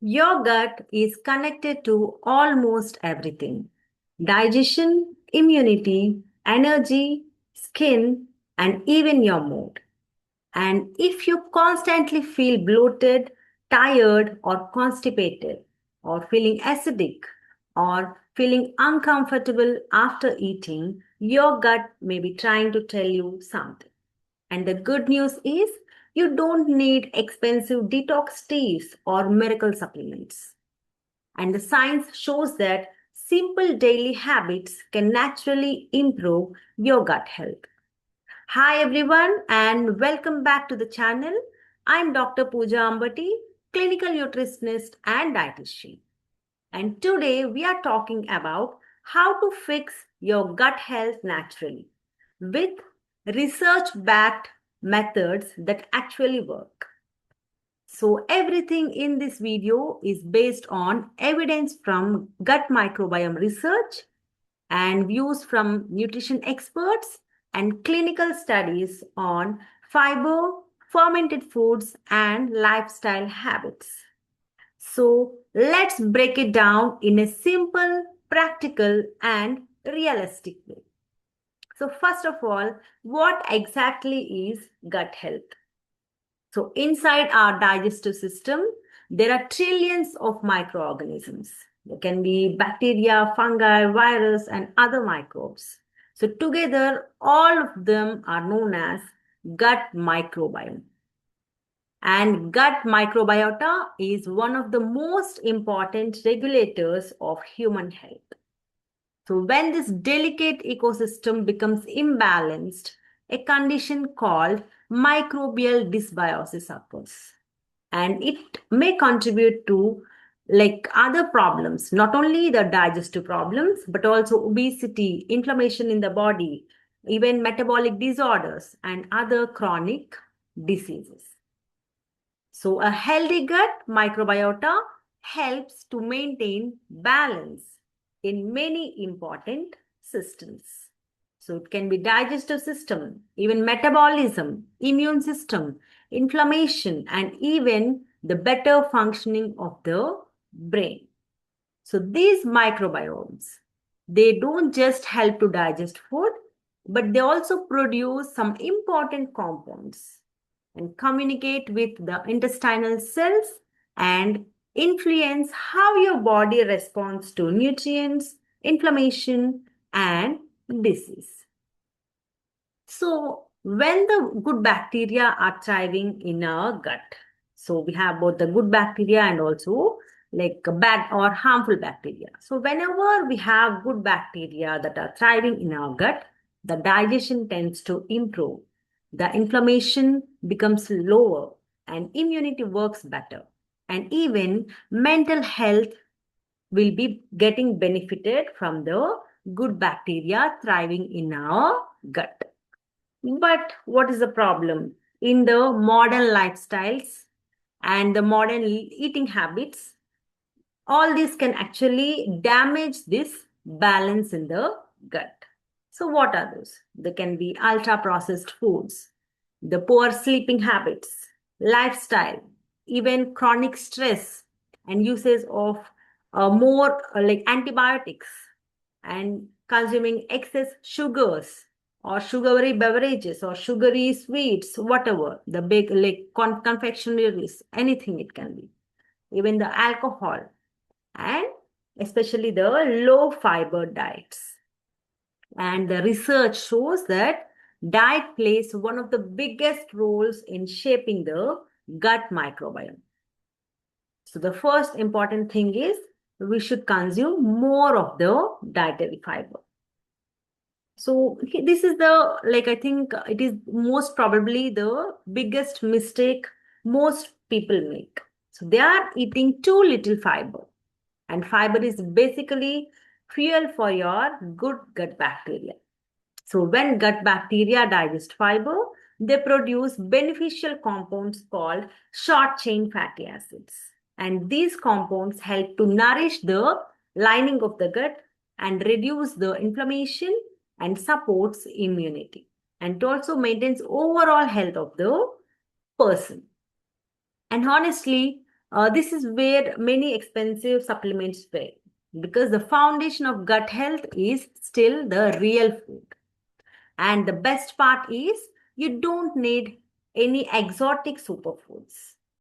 Your gut is connected to almost everything: digestion, immunity, energy, skin, and even your mood. And if you constantly feel bloated, tired, or constipated, or feeling acidic, or feeling uncomfortable after eating, your gut may be trying to tell you something. And the good news is you don't need expensive detox teas or miracle supplements. And the science shows that simple daily habits can naturally improve your gut health. Hi everyone and welcome back to the channel. I'm Dr. Pooja Ambati, clinical nutritionist and dietitian. And today we are talking about how to fix your gut health naturally with research backed methods that actually work. So, everything in this video is based on evidence from gut microbiome research and views from nutrition experts and clinical studies on fiber, fermented foods, and lifestyle habits. So, let's break it down in a simple, practical, and realistic way. So, first of all, what exactly is gut health? So, inside our digestive system, there are trillions of microorganisms. There can be bacteria, fungi, virus, and other microbes. So, together, all of them are known as gut microbiome. And gut microbiota is one of the most important regulators of human health. So, when this delicate ecosystem becomes imbalanced, a condition called microbial dysbiosis occurs. And it may contribute to like other problems, not only the digestive problems, but also obesity, inflammation in the body, even metabolic disorders, and other chronic diseases. So, a healthy gut microbiota helps to maintain balance in many important systems. So, it can be digestive system, even metabolism, immune system, inflammation, and even the better functioning of the brain. So, these microbiomes, they don't just help to digest food, but they also produce some important compounds and communicate with the intestinal cells and influence how your body responds to nutrients, inflammation, and disease. So, when the good bacteria are thriving in our gut, so we have both the good bacteria and also like bad or harmful bacteria. So, whenever we have good bacteria that are thriving in our gut, the digestion tends to improve, the inflammation becomes lower, and immunity works better. And even mental health will be getting benefited from the good bacteria thriving in our gut. But what is the problem? In the modern lifestyles and the modern eating habits, all this can actually damage this balance in the gut. So, what are those? They can be ultra processed foods, the poor sleeping habits, lifestyle, even chronic stress, and usage of more like antibiotics and consuming excess sugars or sugary beverages or sugary sweets, whatever, the big like confectionaries, anything it can be, even the alcohol, and especially the low fiber diets. And the research shows that diet plays one of the biggest roles in shaping the gut microbiome. So, the first important thing is we should consume more of the dietary fiber. So, this is the, like, I think it is most probably the biggest mistake most people make. So, they are eating too little fiber. And fiber is basically fuel for your good gut bacteria. So, when gut bacteria digest fiber, they produce beneficial compounds called short chain fatty acids. And these compounds help to nourish the lining of the gut and reduce the inflammation and supports immunity. And it also maintains overall health of the person. And honestly, This is where many expensive supplements fail because the foundation of gut health is still the real food. And the best part is you don't need any exotic superfoods.